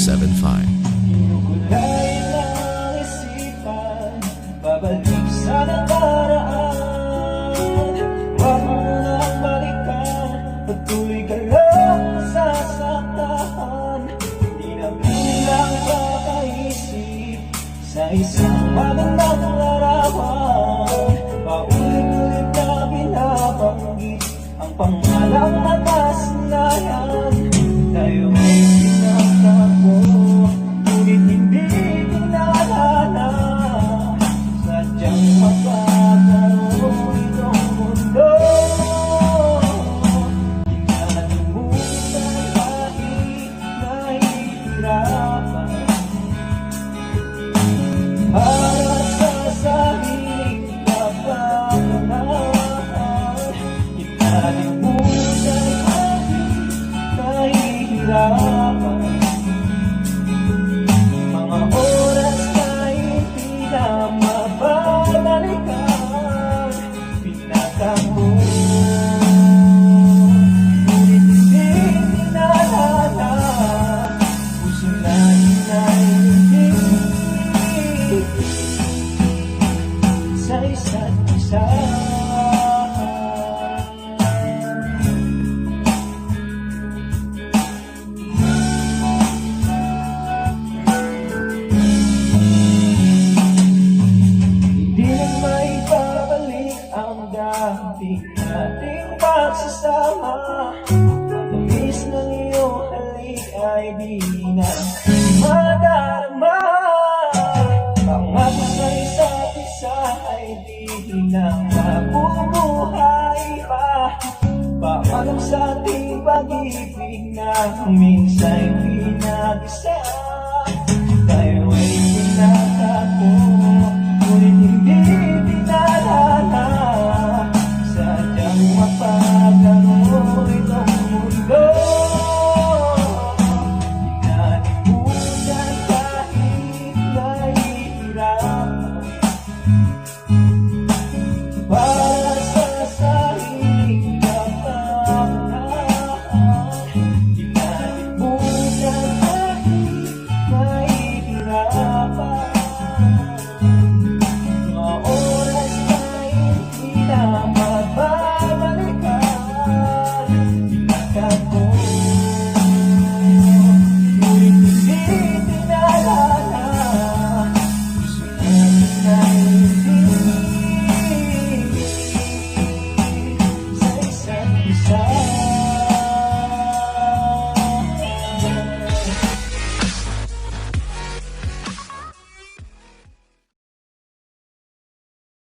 0917-829-0975. Kulay ng isipan, babalik sa nakaraan. Huwag mo nang balikan, patuloy ka lang sasaktan. Hindi na bilang kakaisip sa isang magandang larawan. Paulit-ulit na binabanggit ang pangalang nakasanayan. Tayo ay pinagtagpo, ngunit hindi kinalala. Sadyang magkakaroon itong mundo. Kinalimutan kahit nahihirapan. Para sa sarili kapanganahan. Kinalimutan kahit nahihirapan. Mga oras na hindi na mababalikan. Pinagtagpo, ngunit hindi kinalala. Puso na hinahingi sa isa't isa. Hindi na maibabalik ang dati nating pagsasama. Tamis ng iyong halik ay di na madarama. Pangako sa isa't isa ay di na mabubuhay pa. Paalam sa ating pag-ibig na minsan pinag-isa.